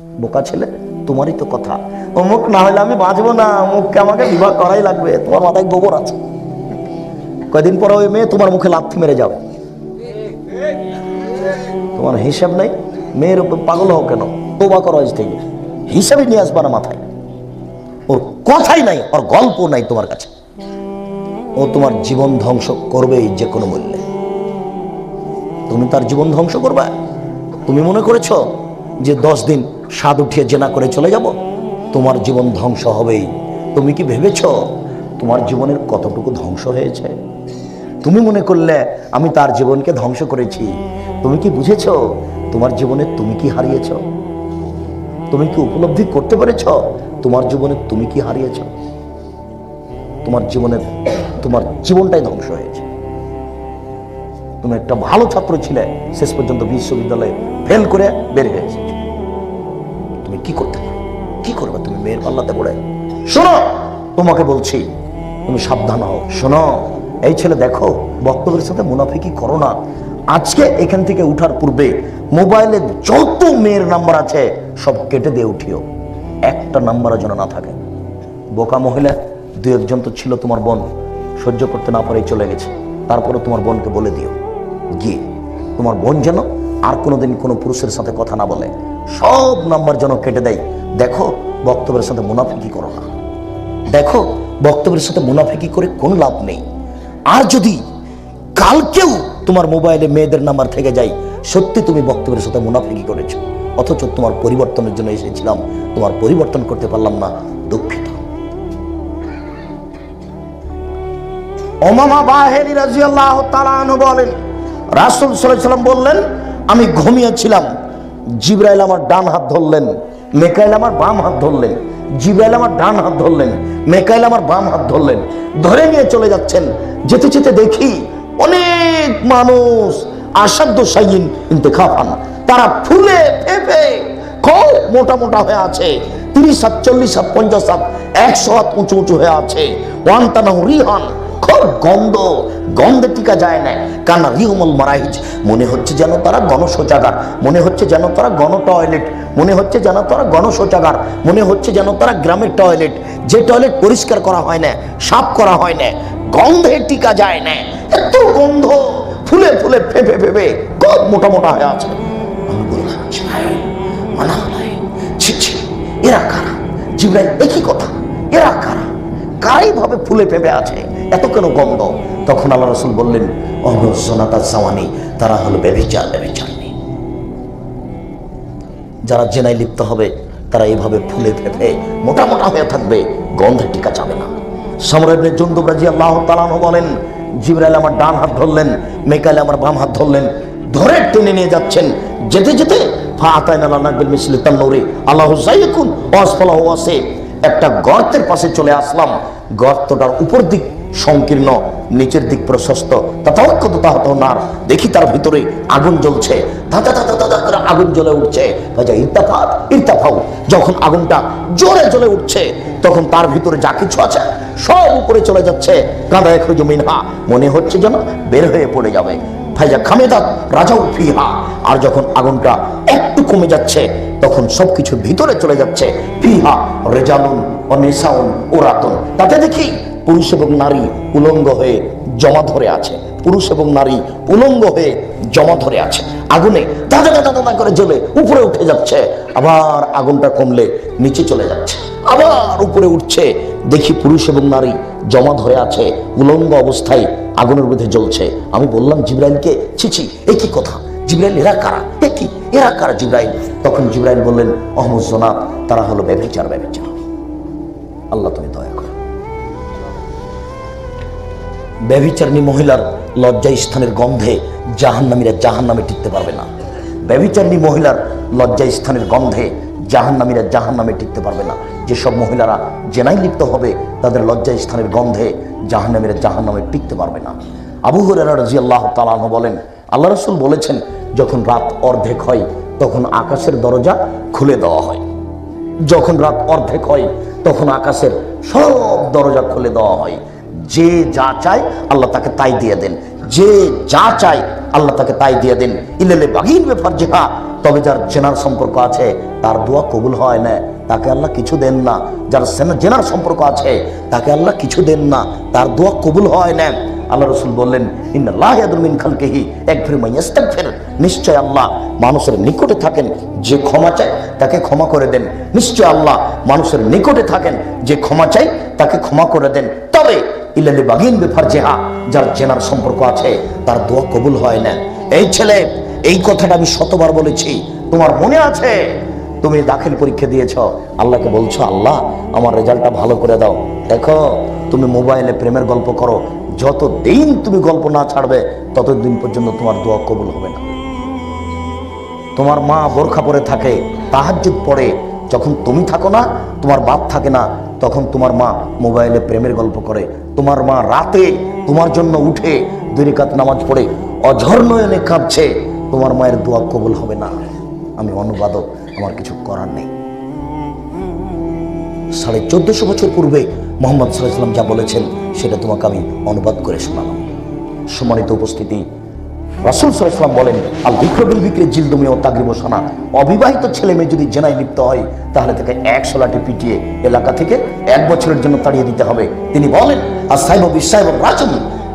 বোকা ছেলে, তোমারই তো কথা, অমুক না হলে আমি বাঁচবো না, অমুককে আমাকে বিবাহ করাই লাগবে। তোমার মাথায় গোবর আছে। কয়দিন পরে ওই মেয়ে তোমার মুখে লাথি মেরে যাবে। তোমার হিসাব নেই। মেয়ের উপর পাগল হও কেন? তোবা করো আজ থেকে, হিসাবে নিয়ে আসবা না মাথায়। ওর কথাই নাই, ওর গল্প নাই তোমার কাছে। ও তোমার জীবন ধ্বংস করবেই যে কোনো মূল্যে। তুমি তার জীবন ধ্বংস করবে? তুমি মনে করেছ যে 10 দিন স্বাদ উঠিয়ে জেনা করে চলে যাব? তোমার জীবন ধ্বংস হবেই। তুমি কি ভেবেছ তোমার জীবনের কতটুকু ধ্বংস হয়েছে? তুমি মনে করলে আমি তার জীবনকে ধ্বংস করেছি। তুমি কি বুঝেছ তোমার জীবনে তুমি কি হারিয়েছ? তুমি কি উপলব্ধি করতে পেরেছ তোমার জীবনে তুমি কি হারিয়েছ? তোমার জীবনটাই ধ্বংস হয়েছে। তুমি একটা ভালো ছাত্র ছিলে, শেষ পর্যন্ত বিশ্ববিদ্যালয়ে ফেল করে বের হয়ে এসেছো। তুমি কি করতে পারো? কি করবে তুমি মেয়ের পাল্লাতে পড়ে? শোনো, তোমাকে বলছি, তুমি সাবধান হও। শোনো, এই ছেলে দেখো, বক্তব্যের সাথে মুনাফিকি করো না। আজকে এখান থেকে উঠার পূর্বে মোবাইলে যত মেয়ের নাম্বার আছে সব কেটে দিয়ে উঠিও, একটা নাম্বারও যেন না থাকে। বোকা মহিলা 2-1 তো ছিল, তোমার বোন সহ্য করতে না পারেই চলে গেছে। তারপরে তোমার বোনকে বলে দিও গিয়ে, তোমার বোন যেন আর কোনোদিন কোনো পুরুষের সাথে কথা না বলে, সব নাম্বার যেন কেটে দেয়। দেখো, বক্তব্যের সাথে মুনাফিকি করো না। দেখো, বক্তব্যের সাথে মুনাফিকি করে কোনো লাভ নেই। আর যদি কালকেও তোমার মোবাইলে মেয়েদের নাম্বার থেকে যায়, সত্যি তুমি বক্তব্যের সাথে মুনাফিকি করেছো। অথচ তোমার পরিবর্তনের জন্য এসেছিলাম, তোমার পরিবর্তন করতে পারলাম না, দুঃখিত। উমামা বাহিনী রাদিয়াল্লাহু তাআলা আনহু বলেন, রাসূল সাল্লাল্লাহু আলাইহি ওয়াসাল্লাম বললেন, আমি ঘুমিয়েছিলাম, জিবরাইল আমার ডান হাত ধরলেন, মিকাইল আমার বাম হাত ধরলেন। জিবরাইল আমার ডান হাত ধরলেন, মিকাইল আমার বাম হাত ধরলেন, ধরে নিয়ে চলে যাচ্ছেন। যেতে যেতে দেখি অনেক মানুষ আসাধ্য সাইয়িন ইন্তেখাফান, তারা ফুলে ফেপে খুব মোটা মোটা হয়ে আছে। 30 হাত, 40 হাত, 50 হাত, 100 হাত উঁচু উঁচু হয়ে আছে। ওয়ান্তানাহু রিহান, খুব গন্ধে টিকা যায় না। কানা রিহুমুল মারাইজ, মনে হচ্ছে যেন তারা গণশৌচাগার, মনে হচ্ছে যেন তারা গণ টয়লেট, মনে হচ্ছে যেন তারা গণশৌচাগার, মনে হচ্ছে যেন তারা গ্রামের টয়লেট, যে টয়লেট পরিষ্কার করা হয় না, সাফ করা হয় না, গন্ধে টিকা যায় না। এত গন্ধ, ফুলে ফুলে ফেপে ফেপে খুব মোটা মোটা হয়ে আছে। আমি বললাম, জিবরাইল মানা হয়, ছি ছি, এরা কারা? জিবরাইল, একই কথা, এরা কারা? কারাই ভাবে ফুলে ফেপে আছে, এত কেন গন্ধ? তখন আল্লাহ রাসূল বললেন, অহসনাতা জাওয়ানি, তারা হলো ব্যভিচারিণী। যারা জেনায় লিপ্ত হবে তারা এইভাবে ফুলে ফেপে মোটা মোটা হয়ে থাকবে, গন্ধে টিকা যাবে না। সামরা ইবনে জুনদুব রাদিয়াল্লাহু তাআলা আনহু বলেন, জিবরাইল আমার ডান হাত ধরলেন, মিকাইল আমার বাম হাত ধরলেন, ধরে টেনে নিয়ে যাচ্ছেন। যেতে যেতে ফাআতাইনা লানাবিল মিসলি তান্নুরি আল্লাহু যাইকুন ওয়াসফালাহু ওয়াসি, একটা গর্তের পাশে চলে আসলাম। গর্তটার উপর দিক সংকীর্ণ, নিচের দিক প্রশস্ত। নার, দেখি তার ভিতরে আগুন জ্বলছে, আগুন জ্বলে উঠছে। ইরতাফাউ, যখন আগুনটা জোরে জ্বলে উঠছে তখন তার ভিতরে যা কিছু আছে সব উপরে চলে যাচ্ছে। কাঁদা ইয়াখরুজু মিনহা, মনে হচ্ছে যেন বের হয়ে পড়ে যাবে। ফাইজা খামেদাত রাজাউ ফিহা, আর যখন আগুনটা একটু কমে যাচ্ছে তখন সবকিছু ভিতরে চলে যাচ্ছে। ফিহা রিজালুন ওয়া নিসাউন উরাতুন, তাতে দেখি পুরুষ এবং নারী উলঙ্গ হয়ে জমা ধরে আছে, পুরুষ এবং নারী উলঙ্গ হয়ে জমা ধরে আছে। আগুনে দাদা দাদা দাদা করে জ্বলে উপরে উঠে যাচ্ছে, আবার আগুনটা কমলে নিচে চলে যাচ্ছে, আবার উপরে উঠছে। দেখি পুরুষ এবং নারী জমা ধরে আছে, উলঙ্গ অবস্থায় আগুনের মধ্যে জ্বলছে। আমি বললাম জিবরাইলকে, ছি ছি, একই কথা জিবরাইল, এরা কারা? একই, এরা কারা জিবরাইল? তখন জিবরাইল বললেন, অহমুজ্জনাত, তারা হলো ব্যভিচার। আল্লাহ তুমি দয়া করো। ব্যভিচারিণী মহিলার লজ্জা স্থানের গন্ধে জাহান্নামীরা জাহান্নামে টিকতে পারবে না। ব্যভিচারিণী মহিলার লজ্জা স্থানের গন্ধে জাহান্নামীরা জাহান্নামে টিকতে পারবে না। যেসব মহিলারা জেনায় লিপ্ত হবে তাদের লজ্জা স্থানের গন্ধে জাহান্নামীরা জাহান্নামে টিকতে পারবে না। আবু হুরায়রা রাদিয়াল্লাহু তাআলা আনহু বলেন, আল্লাহ রাসূল বলেছেন, যখন রাত অর্ধেক হয় তখন আকাশের দরজা খুলে দেওয়া হয়। যখন রাত অর্ধেক হয় তখন আকাশের সব দরজা খুলে দেওয়া হয়। যে যা চায় আল্লাহ তাকে তাই দিয়ে দেন, যে যা চায় আল্লাহ তাকে তাই দিয়ে দেন। ইল্লাল বাগিন বেফারজিহা, তবে যার জেনার সম্পর্ক আছে তার দোয়া কবুল হয় না, তাকে আল্লাহ কিছু দেন না। যার জেনার সম্পর্ক আছে তাকে আল্লাহ কিছু দেন না, তার দোয়া কবুল হয় না। আল্লাহ রাসূল বললেন, ইন্নাল্লাহ ইয়াদুল মিন খালকিহি ইয়াগফিরু মা ইস্তাগফির, নিশ্চয় আল্লাহ মানুষের নিকটে থাকেন যে ক্ষমা চায় তাকে ক্ষমা করে দেন। নিশ্চয় আল্লাহ মানুষের নিকটে থাকেন যে ক্ষমা চায় তাকে ক্ষমা করে দেন। তবে ইল্লাল বাগিন বেফারজিহা, যার জেনার সম্পর্ক আছে তার দোয়া কবুল হয় না। এই ছেলে, এই কথাটা আমি শতবার বলেছি, তোমার মনে আছে? তুমি দাখিল পরীক্ষা দিয়েছ, আল্লাহকে বলছো, আল্লাহ আমার রেজাল্টটা ভালো করে দাও। দেখো, তুমি মোবাইলে প্রেমের গল্প করো, যতদিন তুমি গল্প না ছাড়বে ততদিন পর্যন্ত তোমার দোয়া কবুল হবে না। তোমার মা বোরখা পরে থাকে, তাহাজ্জুদ পড়ে, যখন তুমি থাকো না, তোমার বাপ থাকে না, তখন তোমার মা মোবাইলে প্রেমের গল্প করে। তোমার মা রাতে তোমার জন্য উঠে 2 রাকাত নামাজ পড়ে অঝর নয়নে কাঁদছে, তোমার মায়ের দোয়া কবুল হবে না। আমি অনুবাদক, আমার কিছু করার নেই। 1450 বছর পূর্বে মুহাম্মদ সাল্লাল্লাহু আলাইহি ওয়াসাল্লাম যা বলেছেন সেটা তোমাকে আমি অনুবাদ করে শোনালাম। সম্মানিত উপস্থিতি, রাসূল সাল্লাল্লাহু আলাইহি ওয়াসাল্লাম বলেন, আল বিকরু বিল বিকরি জিলদুমি ও তাগরিবু সানা, অবিবাহিত ছেলে মেয়ে যদি জেনায় লিপ্ত হয় তাহলে তাকে 100 লাঠি পিটিয়ে এলাকা থেকে 1 বছরের জন্য তাড়িয়ে দিতে হবে। তিনি বলেন, আস-সাইবু বিস-সাইবি রাজম,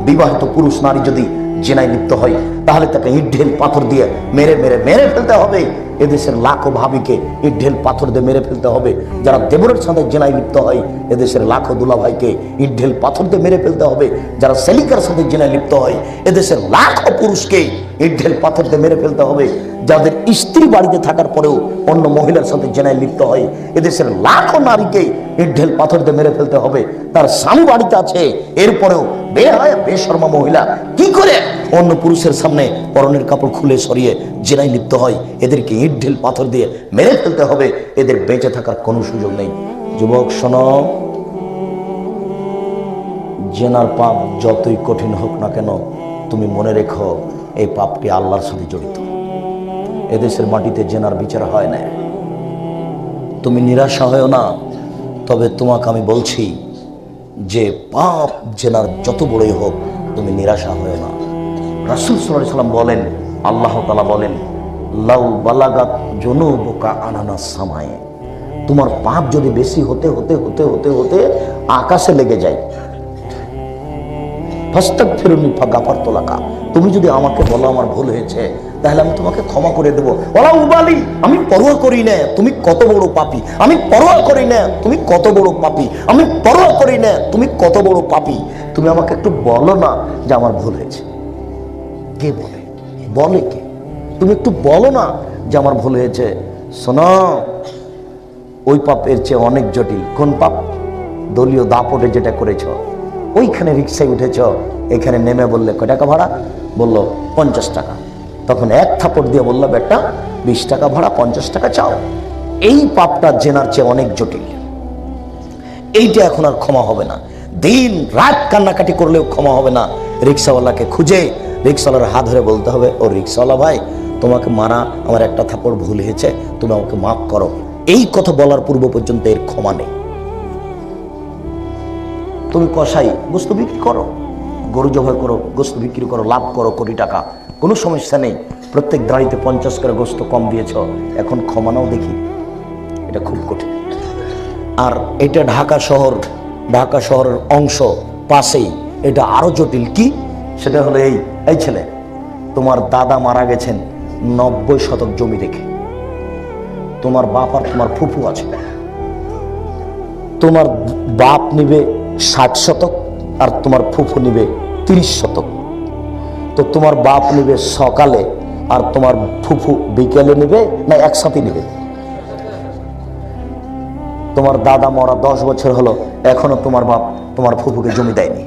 বিবাহিত পুরুষ নারী যদি জেনায় লিপ্ত হয় তাহলে তাকে ইট ঢেল পাথর দিয়ে মেরে মেরে মেরে ফেলতে হবে। এদেশের লাখো ভাবিকে ইট ঢেল পাথর দিয়ে মেরে ফেলতে হবে। যারা দেবরের সাথে জেনায় লিপ্ত হয় এদেশের লাখো দুলাভাইকে ইট ঢেল পাথর দিয়ে মেরে ফেলতে হবে। যারা সেলিকার সাথে জেনায় লিপ্ত হয় এদেশের লাখো পুরুষকে ইট ঢেল পাথর দিয়ে মেরে ফেলতে হবে। যাদের স্ত্রী বাড়িতে থাকার পরেও অন্য মহিলার সাথে জেনায় লিপ্ত হয় এদেশের লাখো নারীকে ইট ঢেল পাথর দিয়ে মেরে ফেলতে হবে। তার স্বামী বাড়িতে আছে, এরপরেও বেহায়া বেশরমা মহিলা কি করে অন্য পুরুষের সামনে পরনের কাপড় খুলে সরিয়ে জেনায় লিপ্ত হয়, এদেরকে ইট ঢেল পাথর দিয়ে মেরে ফেলতে হবে। এদের বেঁচে থাকার কোনো সুযোগ নেই। যুবক শোনো, জেনার পাপ যতই কঠিন হোক না কেন, তুমি মনে রেখো এই পাপটি আল্লাহর সাথে জড়িত। এদেশের মাটিতে জেনার বিচার হয় না। তুমি নিরাশা হয় না, তবে তোমাকে আমি বলছি যে পাপ জেনার যত বড়ই হোক তুমি নিরাশা হয় না। রাসূল সাল্লাল্লাহু আলাইহি ওয়াসাল্লাম বলেন, আল্লাহ তাআলা বলেন, লাউ বালাগাত জুনুবুকা আনানাস সামায়ে, তোমার পাপ যদি বেশি হতে হতে হতে হতে হতে আকাশে লেগে যায়, ফাস্তাগফিরুনি ফাগাফারতু লাকা, তুমি যদি আমাকে বলো আমার ভুল হয়েছে তাহলে আমি তোমাকে ক্ষমা করে দেবো। ওয়ালা উবালি, আমি পরোয়া করি না তুমি কত বড় পাপী, আমি পরোয়া করি না তুমি কত বড় পাপী, আমি পরোয়া করি না তুমি কত বড় পাপী। তুমি আমাকে একটু বলো না যে আমার ভুল হয়েছে। কে বলে? বলে কে? তুমি একটু বলো না যে আমার ভুল হয়েছে। শোনো, ওই পাপের চেয়ে অনেক জটিল। কোন পাপ? দলীয় দাপটে যেটা করেছ, ওইখানে রিক্সায় উঠেছ, এখানে নেমে বললে কয় টাকা ভাড়া, বললো 50 টাকা, তখন এক থাপড় দিয়ে বললো বেটা 20 টাকা ভাড়া, 50 টাকা চাও। এই পাপটা জেনার চেয়ে অনেক জটিল। এইটা এখন আর ক্ষমা হবে না। দিন রাত কান্নাকাটি করলেও ক্ষমা হবে না। রিক্সাওয়ালাকে খুঁজে রিক্সাওয়ালার হাত ধরে বলতে হবে, ও রিক্সাওয়ালা ভাই, তোমাকে মারা আমার একটা থাপড় ভুল হয়েছে, তুমি আমাকে মাফ করো। এই কথা বলার পূর্ব পর্যন্ত এর ক্ষমা নেই। তুমি কসাই গোস্ত বিক্রি করো, গরু জবাই করো, গোস্ত বিক্রি করো, লাভ করো কোটি টাকা, কোনো সমস্যা নেই। প্রত্যেক দাঁড়িতে 50 করে গোস্ত কম দিয়েছ, এখন ক্ষমা নাও দেখি। এটা খুব কঠিন। আর এটা ঢাকা শহরের অংশ পাশেই, এটা আরো জটিল। কি? সেটা হলো এই ছেলে, তোমার দাদা মারা গেছেন 90 শতক জমি রেখে, তোমার বাপ আর তোমার ফুফু আছে, তোমার বাপ নিবে 60 শতক আর তোমার ফুফু নিবে 30 শতক। তো তোমার বাপ নিবে সকালে আর তোমার ফুফু বিকেলে নিবে, না একসাথে নিবে? তোমার দাদা মরা 10 বছর হলো, এখনো তোমার বাপ তোমার ফুফুকে জমি দেয়নি।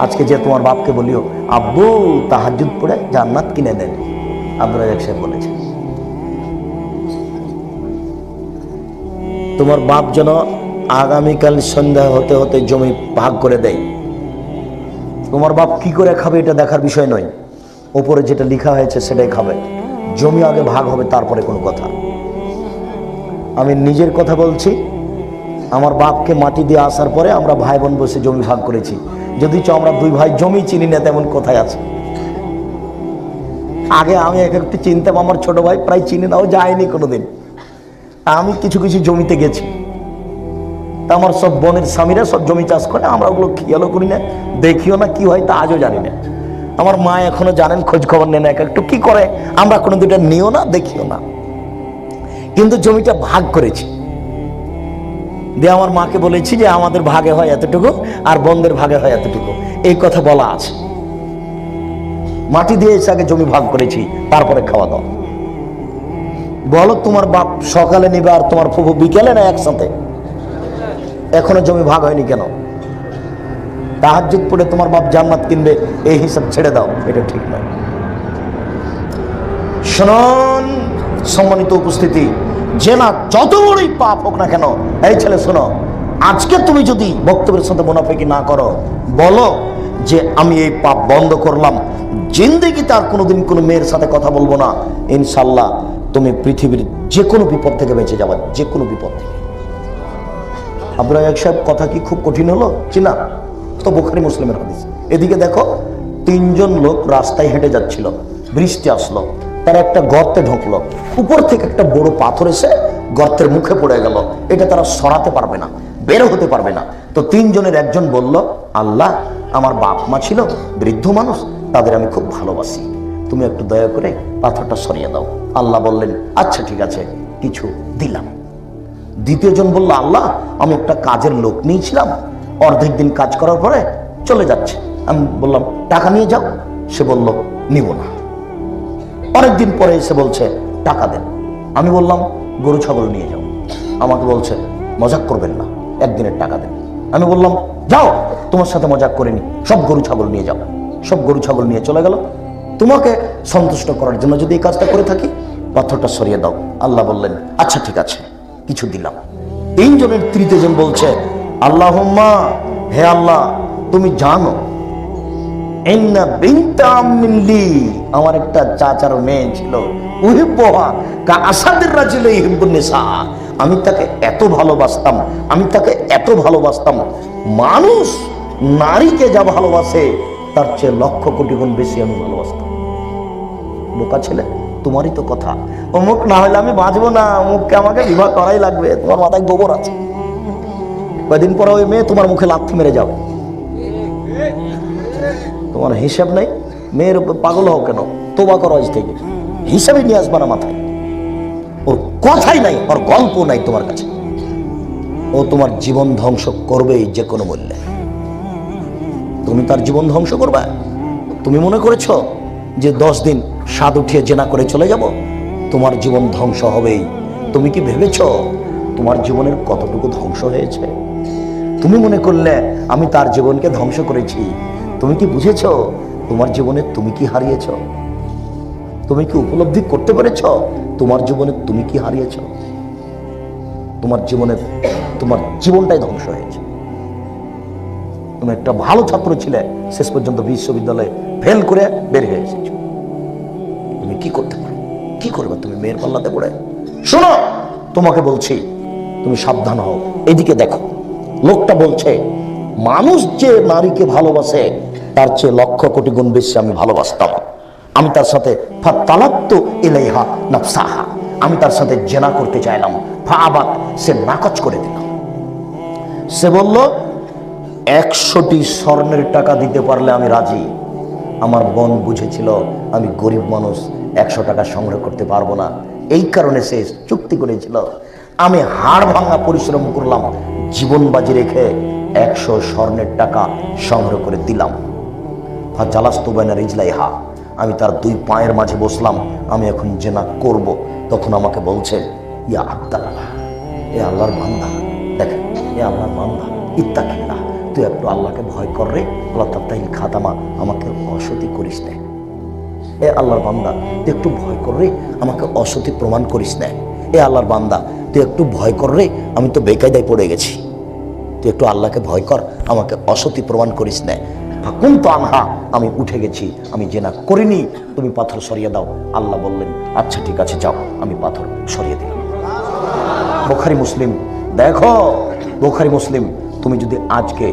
আজকে যে তোমার বাপকে বলিও, আব্বু তাহাজ্জুদ পড়ে জান্নাত কিনে দেন, আব্দুল রাজ্জাক সাহেব বলেছেন। তোমার বাপ যেন আগামীকাল সন্ধ্যা হতে হতে জমি ভাগ করে দেয়। তোমার বাপ কি করে খাবে এটা দেখার বিষয় নয়, ওপরে যেটা লেখা হয়েছে সেটাই খাবে। জমি আগে ভাগ হবে, তারপরে কোনো কথা। আমি নিজের কথা বলছি, আমার বাপকে মাটি দিয়ে আসার পরে আমরা ভাই বোন বসে জমি ভাগ করেছি। যদি আমরা 2 ভাই জমি চিনি না, তেমন কোথায় আছে? আগে আমি এক একটু চিনতাম, আমার ছোট ভাই প্রায় চিনে নাও যায়নি কোনোদিন। আমি কিছু কিছু জমিতে গেছি, তা আমার সব বোনের স্বামীরা সব জমি চাষ করে, আমরা ওগুলো খেয়ালও করি না, দেখিও না, কি হয় তা আজও জানি না। আমার মা এখনো জানেন, খোঁজ খবর নেন এক একটু কি করে, আমরা কোনো দুটা নিও না, দেখিও না। কিন্তু জমিটা ভাগ করেছি, দিয়ে আমার মাকে বলেছি যে আমাদের ভাগে হয় এতটুকু আর বোনদের ভাগে হয় এতটুকু, এই কথা বলা আছে। মাটি দিয়ে এসে আগে জমি ভাগ করেছি, তারপরে খাওয়া দাওয়া। বলো তোমার বাপ সকালে নিবে আর তোমার ফুফু বিকেলে, না একসাথে? এখনো জমি ভাগ হয়নি কেন? তাহাজ্জুদ পড়ে তোমার বাপ জান্নাত কিনবে, এই হিসাব ছেড়ে দাও, এটা ঠিক নয়। শুনুন সম্মানিত উপস্থিতি, জেনা যত বড়ই পাপ হোক না কেন, এই ছেলে শোনো, আজকে তুমি যদি বক্তব্যের সাথে মুনাফিকি না করো, বলো যে আমি এই পাপ বন্ধ করলাম, জিন্দেগিতে আর কোনোদিন কোনো মেয়ের সাথে কথা বলবো না, ইনশাল্লাহ তুমি পৃথিবীর যে কোনো বিপদ থেকে বেঁচে যাবে, যে কোনো বিপদ থেকে। আপনার এক সাহেব কথা কি খুব কঠিন হলো? চিনা তো বুখারী মুসলিমের হাদিস। এদিকে দেখো, তিনজন লোক রাস্তায় হেঁটে যাচ্ছিল, বৃষ্টি আসলো, তারা একটা গর্তে ঢুকলো, উপর থেকে একটা বড় পাথর এসে গর্তের মুখে পড়ে গেল, এটা তারা সরাতে পারবে না, বের হতে পারবে না। তো তিনজনের একজন বলল, আল্লাহ, আমার বাপ মা ছিল বৃদ্ধ মানুষ, তাদের আমি খুব ভালোবাসি, তুমি একটু দয়া করে পাথরটা সরিয়ে দাও। আল্লাহ বললেন, আচ্ছা ঠিক আছে, কিছু দিলাম। দ্বিতীয় জন বলল, আল্লাহ, আমি একটা কাজের লোক নিয়েছিলাম, অর্ধেক দিন কাজ করার পরে চলে যাচ্ছে, আমি বললাম টাকা নিয়ে যাও, সে বলল নিব না। অনেকদিন পরে এসে বলছে টাকা দেন, আমি বললাম গরু ছাগল নিয়ে যাও, আমাকে বলছে মজাক করবেন না, একদিনের টাকা দেন। আমি বললাম যাও, তোমার সাথে মজাক করিনি, সব গরু ছাগল নিয়ে যাও। সব গরু ছাগল নিয়ে চলে গেল। তোমাকে সন্তুষ্ট করার জন্য যদি এই কাজটা করে থাকি, পাথরটা সরিয়ে দাও। আল্লাহ বললেন, আচ্ছা ঠিক আছে, কিছু দিলাম। তিনজনের তৃতীয় জন বলছে, আল্লাহুম্মা, হে আল্লাহ, তুমি জানো আমার একটা চাচার মেয়ে ছিল, আমি তাকে এত ভালোবাসতাম, আমি তাকে এত ভালোবাসতাম, মানুষ নারীকে যা ভালোবাসে তার চেয়ে লক্ষ কোটি গুণ বেশি আমি ভালোবাসতাম। বোকা ছেলে, তোমারই তো কথা, অমুক না হলে আমি বাঁচবো না, অমুককে আমাকে বিবাহ করাই লাগবে, তোমার মাথায় গোবর আছে। কয়েকদিন পরে ওই মেয়ে তোমার মুখে লাথি মেরে যাবে, তোমার হিসাব নেই। মেয়ের উপর পাগল হও কেন? তোবা করো আজ থেকে, হিসাবে নিয়ে আসবা না মাথায়। ওর কথাই নাই, ওর গল্প নাই তোমার কাছে, ও তোমার জীবন ধ্বংস করবেই যে কোনো মূল্যে। তুমি তার জীবন ধ্বংস করবে? তুমি মনে করেছো যে 10 দিন স্বাদ উঠিয়ে জেনা করে চলে যাব? তোমার জীবন ধ্বংস হবেই। তুমি কি ভেবেছো তোমার জীবনের কতটুকু ধ্বংস হয়েছে? তুমি মনে করলে আমি তার জীবনকে ধ্বংস করেছি। তুমি কি বুঝেছো তোমার জীবনে তুমি কি হারিয়েছ? তুমি কি উপলব্ধি করতে পেরেছ তোমার জীবনে তুমি কি হারিয়েছ? তোমার জীবনে তোমার জীবনটাই ধ্বংস হয়েছে। তুমি একটা ভালো ছাত্র ছিলে, শেষ পর্যন্ত বিশ্ববিদ্যালয়ে ফেল করে বের হয়ে এসেছো। তুমি কি করতে পারো? কি করবে তুমি মেয়ের পাল্লাতে পড়ে? শোনো, তোমাকে বলছি, তুমি সাবধান হও। এদিকে দেখো, লোকটা বলছে মানুষ যে নারীকে ভালোবাসে তার চেয়ে লক্ষ কোটি গুণ বেশি আমি ভালোবাসতাম। আমি তার সাথে ফাতালাত্তু ইলাইহা নাফসাহা, আমি তার সাথে জেনা করতে চাইলাম। ফাআবাত, সে নাকচ করে দিল। সে বলল 100টি স্বর্ণের টাকা দিতে পারলে আমি রাজি। আমার বোন বুঝেছিল আমি গরিব মানুষ, 100 টাকা সংগ্রহ করতে পারবো না, এই কারণে সে চুক্তি করেছিল। আমি হাড় ভাঙা পরিশ্রম করলাম, জীবন বাজি রেখে 100 স্বর্ণের টাকা সংগ্রহ করে দিলাম। ফাজালাস্তু বাইনা রিজলাইহা, আমি তার 2 পায়ের মাঝে বসলাম, আমি এখন জেনা করব। তখন আমাকে বলছে, ইয়া আব্দাল্লাহ, এ আল্লাহর বান্দা, দেখ এ আল্লাহর বান্দা, ইত্তাকিল্লাহ, তুই একটু আল্লাহকে ভয় কর রে, আল্লাহ তাবতাহিল খাতামা, আমাকে অসতী করিস না। এ আল্লাহর বান্দা, তুই একটু ভয় কর রে, আমাকে অসতী প্রমাণ করিস না। এ আল্লাহর বান্দা, তুই একটু ভয় কর রে, আমি তো বেকায়দায় পড়ে গেছি, তুই একটু আল্লাহকে ভয় কর, আমাকে অসতী প্রমাণ করিস না। ফাকুম তো আনহা, আমি উঠে গেছি, আমি জেনা করিনি, তুমি পাথর সরিয়ে দাও। আল্লাহ বললেন, আচ্ছা ঠিক আছে, যাও। আমি পাথর সরিয়ে দিলাম। বুখারী মুসলিম, দেখো বুখারী মুসলিম, তুমি যদি আজকে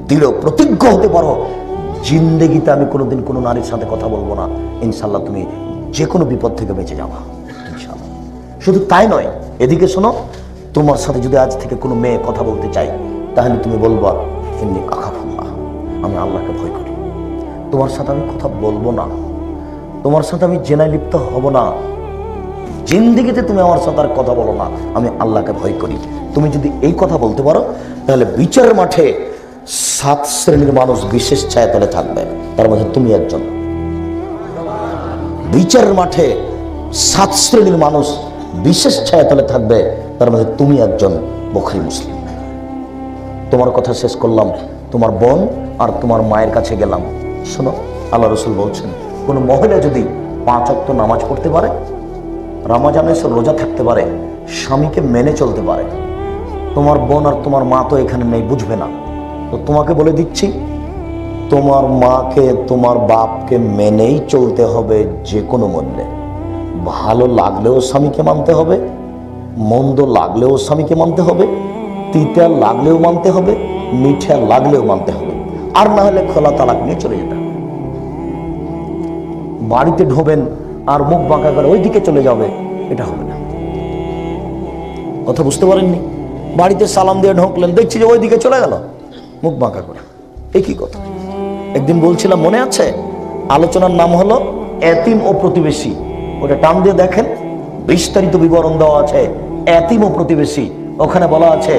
দৃঢ় প্রতিজ্ঞ হতে পারো জিন্দেগিতে আমি কোনোদিন কোনো নারীর সাথে কথা বলবো না, ইনশাল্লাহ তুমি যে কোনো বিপদ থেকে বেঁচে যাওয়া ইনশাআল্লাহ। শুধু তাই নয়, এদিকে শোনো, তোমার সাথে যদি আজ থেকে কোনো মেয়ে কথা বলতে চাই, তাহলে তুমি বলবা ইন্নী আখাফুল্লাহ, আমি আল্লাহকে ভয় করি। তোমার সাথে আমি কথা বলবো না, তোমার সাথে আমি জেনায় লিপ্ত হব না, জিন্দিগিতে তুমি আমার সাথে আর কথা বলো না, আমি আল্লাহকে ভয় করি। তুমি যদি এই কথা বলতে পারো, তাহলে বিচারের মাঠে 7 শ্রেণীর মানুষ বিশেষ ছায়াতলে থাকবে, তার মধ্যে তুমি একজন। বিচারের মাঠে 7 শ্রেণীর মানুষ বিশেষ ছায়াতলে থাকবে, তার মধ্যে তুমি একজন। বুখারী মুসলিম। তোমার কথা শেষ করলাম, তোমার বোন আর তোমার মায়ের কাছে গেলাম। শোনো, আল্লাহ রাসূল বলছেন, কোন মহিলা যদি 5 ওয়াক্ত নামাজ পড়তে পারে, রমজানে সে রোজা থাকতে পারে, স্বামীকে মেনে চলতে পারে, তোমার বোন আর তোমার মা তো এখানে নেই, বুঝবে না, তো তোমাকে বলে দিচ্ছি, তোমার মাকে তোমার বাপকে মেনেই চলতে হবে যে কোনো মূল্যে। ভালো লাগলেও স্বামীকে মানতে হবে, মন্দ লাগলেও স্বামীকে মানতে হবে, তিতা লাগলেও মানতে হবে, মিঠা লাগলেও মানতে হবে, আর না হলে খোলা তালাক নিয়ে চলে যেতে হবে। বাড়িতে ঢোবেন আর মুখ বাঁকা করে ওইদিকে চলে যাবে, এটা হবে না। কথা বুঝতে পারেননি? বাড়িতে সালাম দিয়ে ঢোকলেন, দেখছি যে ওইদিকে চলে গেল মুখ বাঁকা করে, এই কি কথা? একদিন বলছিলাম, মনে আছে? আলোচনার নাম হলো এতিম ও প্রতিবেশী। ওটা টান দিয়ে দেখেন, বিস্তারিত বিবরণ দেওয়া আছে। এতিম ও প্রতিবেশী, ওখানে বলা আছে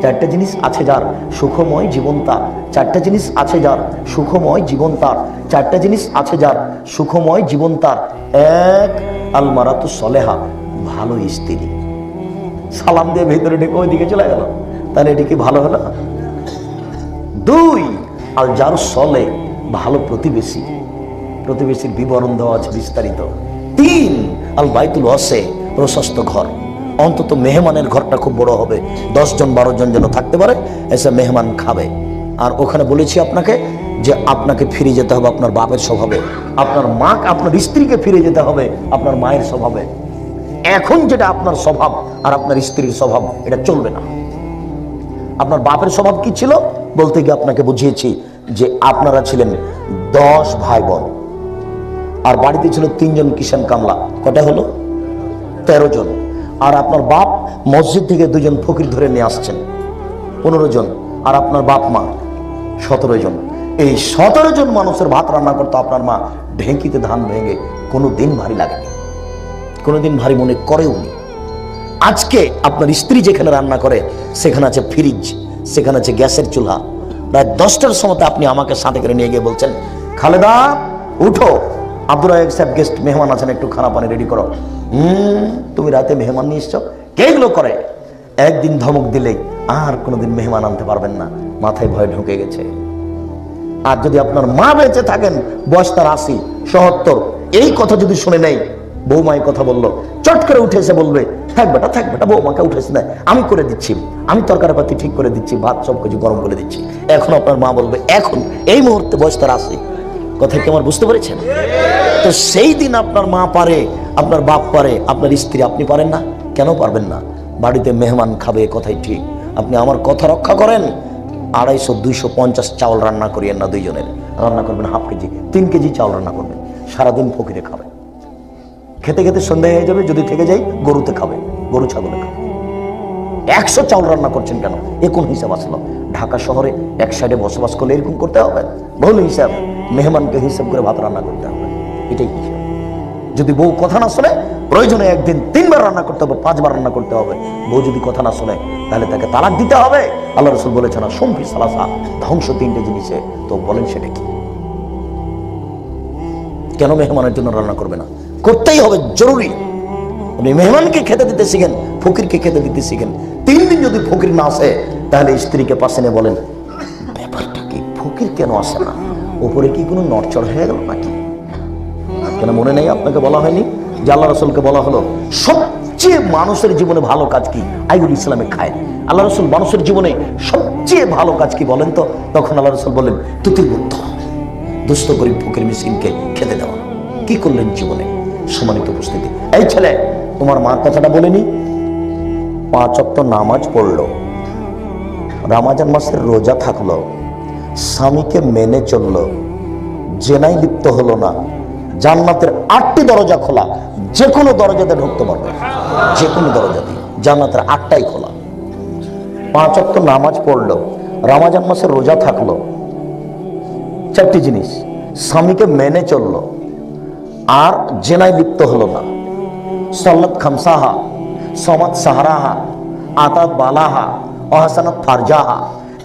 4টে জিনিস আছে যার সুখময় জীবন তার, 4টে জিনিস আছে যার সুখময় জীবন তার, 4টে জিনিস আছে যার সুখময় জীবন তার। 1, আল মারাতু সলেহা, ভালো স্ত্রী। সালাম দিয়ে ভেতরে ঢেকে ওইদিকে চলে গেল, তাহলে এটি কি ভালো হলো? 2, আল জার সলে, ভালো প্রতিবেশী। প্রতিবেশীর বিবরণ দেওয়া আছে বিস্তারিত। 3, আল বাইতুল ওয়াসে, প্রশস্ত ঘর। অন্তত মেহমানের ঘরটা খুব বড় হবে, 10 জন 12 জন যেন থাকতে পারে, এসে মেহমান খাবে। আর ওখানে বলেছি আপনাকে যে আপনাকে ফিরে যেতে হবে আপনার বাপের স্বভাবে, আপনার মা, আপনার স্ত্রীকে ফিরে যেতে হবে আপনার মায়ের স্বভাবে। এখন যেটা আপনার স্বভাব আর আপনার স্ত্রীর স্বভাব, এটা চলবে না। আপনার বাপের স্বভাব কি ছিল বলতে গিয়ে আপনাকে বুঝিয়েছি যে আপনারা ছিলেন 10 ভাই বোন, আর বাড়িতে ছিল 3 জন কিষান কামলা, কটা হলো? 13 জন। আর আপনার বাপ মসজিদ থেকে 2 জন ফকির ধরে নিয়ে আসছেন, 15 জন। আর আপনার বাপ মা 17 জন। এই 17 জন মানুষের ভাত রান্না করতো আপনার মা ঢেঁকিতে ধান ভেঙে, কোনোদিন ভারী লাগেনি, কোনোদিন ভারী মনে করেও নি। আজকে আপনার স্ত্রী যেখানে রান্না করে সেখানে আছে ফ্রিজ, সেখানে আছে গ্যাসের চুলা। রাত 10টার সময় আপনি আমাকে সাথে করে নিয়ে গিয়ে বলছেন, খালেদা উঠো, আব্দুর রাজ্জাক সাহেব গেস্ট মেহমান আছেন, একটু খানা পানি রেডি করো। তুমি রাতে মেহমান নিয়ে এসছো? কে এগুলো করে? একদিন ধমক দিলেই আর কোনোদিন মেহমান আনতে পারবেন না, মাথায় ভয় ঢুকে গেছে। আর যদি আপনার মা বেঁচে থাকেন, বয়স তার 80, 77, এই কথা যদি শুনে নেই, বৌমাই কথা বললো, চট করে উঠে এসে বলবে, থাক বেটা, বৌমাকে উঠেছে না, আমি করে দিচ্ছি, আমি তরকারি পাতি ঠিক করে দিচ্ছি, ভাত সব কিছু গরম করে দিচ্ছি। এখন আপনার মা বলবে, এখন এই মুহূর্তে বয়স তার 80। কথা কি আমার বুঝতে পেরেছেন? তো সেই দিন আপনার মা পারে, আপনার বাপ পারে, আপনার স্ত্রী আপনি পারেন না। কেন পারবেন না? বাড়িতে মেহমান খাবে, কথাই ঠিক। আপনি আমার কথা রক্ষা করেন, 250, 250 চাউল রান্না করিয়েন না, 2 জনের রান্না করবেন, হাফ কেজি 3 কেজি চাউল রান্না করবেন, সারাদিন ফকিরে খাবে। খেতে খেতে সন্ধ্যা হয়ে যাবে, যদি থেকে যাই গরুতে খাবে, গরু ছাগলে খাবে। 100 চাউল রান্না করছেন কেন? এ কোন হিসাব আসলো? ঢাকা শহরে এক সাইডে বসবাস করলে এরকম করতে হবে? ভুল হিসাব। মেহমানকে হিসাব করে ভাত রান্না করতে হবে, এটাই হিসাব। যদি বউ কথা না শোনে, প্রয়োজনে একদিন 3 বার রান্না করতে হবে, 5 বার রান্না করতে হবে। বউ যদি কথা না শোনে, তাহলে তাকে তালাক দিতে হবে। আল্লাহ রাসূল বলেছেন, সম্পি সালাসা, ধ্বংস 3টে জিনিসে। তো বলেন সেটা কি? কেন মেহমানের জন্য রান্না করবে না? করতেই হবে, জরুরি। আপনি মেহমানকে খেতে দিতে শিখেন, ফকিরকে খেতে দিতে শিখেন। 3 দিন যদি ফকির না আসে, তাহলে স্ত্রীকে পাশে নিয়ে বলেন, ব্যাপারটা কি, ফকির কেন আসে না? উপরে কি কোনো নড়চড় হয়ে গেল নাকি? কেন মনে নেই আপনাকে বলা হয়নি যে আল্লাহ রাসূলকে বলা হলো সবচেয়ে মানুষের জীবনে ভালো কাজ কি? আইগুল ইসলামে খায়। আল্লাহ রাসূল মানুষের জীবনে সবচেয়ে ভালো কাজ কি বলেন তো? তখন আল্লাহ রাসূল বললেন, তুতির বুদ্ধ, দুস্থ গরিব ফকির মিসকিনকে খেতে দেওয়া। কি করলেন জীবনে? সম্মানিত উপস্থিতি, এই ছেলে, তোমার মা কথাটা বলেনি? 5 ওয়াক্ত নামাজ পড়লো, রমজান মাসের রোজা থাকলো, স্বামীকে মেনে চললো, জেনায় লিপ্ত হলো না, জান্নাতের 8টি দরজা খোলা, যে কোনো দরজাতে ঢুকতে পারবে, যে কোনো দরজা দিয়ে। জান্নাতের 8টাই খোলা। 5 ওয়াক্ত নামাজ পড়লো, রমজান মাসে রোজা থাকলো, 4টি জিনিস, স্বামীকে মেনে চললো, আর জেনায় লিপ্ত হলো না, সল্লাত খামসাহা, সমাত সাহারাহা, আতাত বালাহা, অহাসানাত ফারজাহা,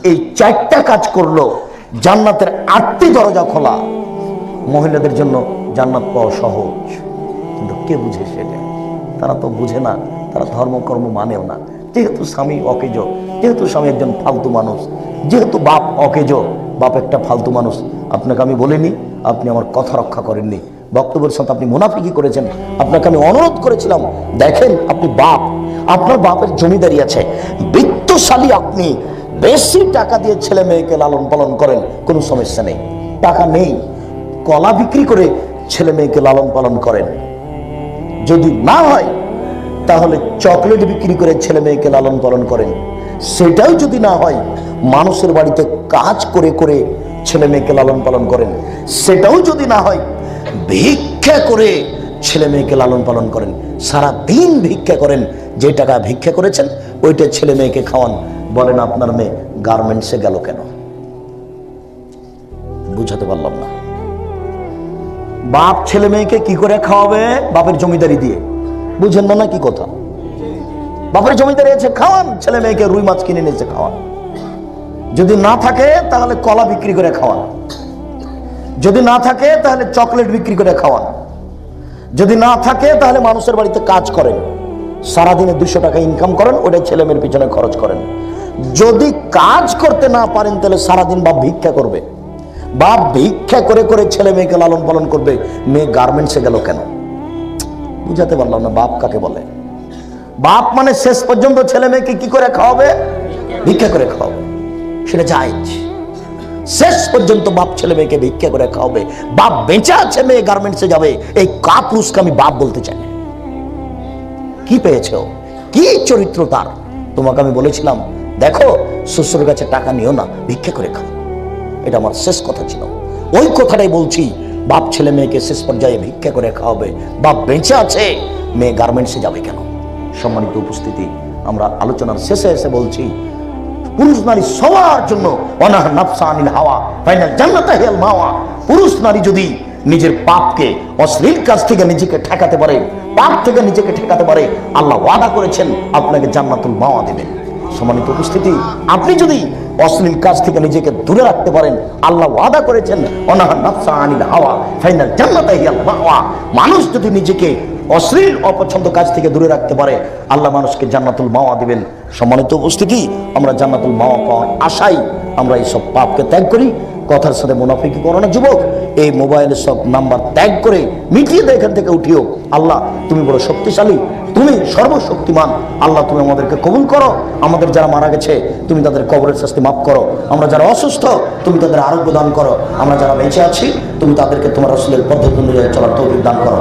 এই 4টা কাজ করলো, জান্নাতের 8টি দরজা খোলা। মহিলাদের জন্য জান্নাত পাওয়া সহজ, কিন্তু কে বুঝে সেটা? তারা তো বুঝে না, তারা ধর্মকর্ম মানেও না। যেহেতু স্বামী অকেজ, যেহেতু স্বামী একজন ফালতু মানুষ, যেহেতু বাপ অকেজ, বাপ একটা ফালতু মানুষ। আপনাকে আমি বলিনি, আপনি আমার কথা রক্ষা করেননি, বক্তব্যের সাথে আপনি মুনাফিকি করেছেন। আপনাকে আমি অনুরোধ করেছিলাম, দেখেন আপনি বাপ, আপনার বাপের জমিদারি আছে, বিত্তশালী আপনি, বেশি টাকা দিয়ে ছেলে মেয়েকে লালন পালন করেন, কোনো সমস্যা নেই। টাকা নেই, কলা বিক্রি করে ছেলে মেয়েকে লালন পালন করেন। যদি না হয় তাহলে চকলেট বিক্রি করে ছেলে মেয়েকে লালন পালন করেন। সেটাও যদি না হয়, মানুষের বাড়িতে কাজ করে করে ছেলে মেয়েকে লালন পালন করেন। সেটাও যদি না হয়, ভিক্ষা করে ছেলে মেয়েকে লালন পালন করেন। সারা দিন ভিক্ষা করেন, যে টাকা ভিক্ষা করেছেন ওইটা ছেলে মেয়েকে খাওয়ান। বলেন আপনার মেয়ে গার্মেন্টসে গেল কেন? বুঝাতে পারলাম না। বাপ ছেলে মেয়েকে কি করে খাওয়াবে? বাপের জমিদারি দিয়ে। বুঝেন না কি কথা? বাপের জমিদারি আছে, খাওয়ান ছেলে মেয়েকে, রুই মাছ কিনে নিয়েছে খাওয়ান। যদি না থাকে তাহলে কলা বিক্রি করে খাওয়ান, যদি না থাকে তাহলে চকলেট বিক্রি করে খাওয়ান, যদি না থাকে তাহলে মানুষের বাড়িতে কাজ করেন, সারাদিনে 200 টাকা ইনকাম করেন, ওটা ছেলে মেয়ের পিছনে খরচ করেন। যদি কাজ করতে না পারেন তাহলে সারাদিন বাপ ভিক্ষা করবে। বাপ ভিক্ষা করে করে ছেলে মেয়েকে লালন পালন করবে। মেয়ে গার্মেন্টসে গেল কেন? বুঝাতে পারলাম না বাপ কাকে বলে। বাপ মানে শেষ পর্যন্ত ছেলে মেয়েকে কি করে খাওয়াবে? ভিক্ষা করে খাওয়াবে, সেটা জায়েজ। শেষ পর্যন্ত বাপ ছেলে মেয়েকে ভিক্ষা করে খাওয়াবে। বাপ বেঁচে আছে, মেয়ে গার্মেন্টসে যাবে, এই কাপুরুষকে আমি বাপ বলতে চাই না। কি পেয়েছো? কি চরিত্র তার? তোমাকে আমি বলেছিলাম, দেখো শ্বশুরের কাছে টাকা নিও না, ভিক্ষা করে খাও। এটা আমার শেষ কথা ছিল। ওই কথাটাই বলছি, বাপ ছেলে মেয়েকে শেষ পর্যায়ে ভিক্ষা করে খাওয়াবে। বাপ বেঁচে আছে, মেয়ে গার্মেন্টসে যাবে কেন? সম্মানিত উপস্থিতি, আমরা আলোচনার শেষে এসে বলছি, পুরুষ নারী সবার জন্য অনাহ নাফসা আনিল হাওয়া ফাইনাল জান্নাতা হিয়াল মাওয়া। পুরুষ নারী যদি নিজের পাপকে, অশ্লীল কাজ থেকে নিজেকে ঠেকাতে পারে, পাপ থেকে নিজেকে ঠেকাতে পারে, আল্লাহ ওয়াদা করেছেন আপনাকে জান্নাতুল মাওয়া দেবেন। সম্মানিত উপস্থিতি, আপনি যদি অশ্লীল কাজ থেকে নিজেকে দূরে রাখতে পারেন, আল্লাহ ওয়াদা করেছেন অনাহ নাফসা আনিল হাওয়া ফাইনাল জান্নাতা হিয়াল মাওয়া। মানুষ যদি নিজেকে অশ্লীল অপছন্দ কাজ থেকে দূরে রাখতে পারে, আল্লাহ মানুষকে জান্নাতুল মাওয়া দিবেন। সম্মানিত উপস্থিতি, আমরা জান্নাতুল মাওয়া পাওয়ার আশায় আমরা এই সব পাপকে ত্যাগ করি। কথার সাথে মুনাফিকি করো না যুবক। এই মোবাইলের সব নাম্বার ত্যাগ করে মিটিয়ে দিয়ে এখান থেকে উঠিও। আল্লাহ তুমি বড় শক্তিশালী, তুমি সর্বশক্তিমান। আল্লাহ তুমি আমাদেরকে কবুল করো। আমাদের যারা মারা গেছে তুমি তাদের কবরের শাস্তি মাফ করো। আমরা যারা অসুস্থ তুমি তাদের আরোগ্য দান করো। আমরা যারা বেঁচে আছি তুমি তাদেরকে তোমার রাসূলের পদ্ধতি অনুযায়ী চলার তৌফিক দান করো।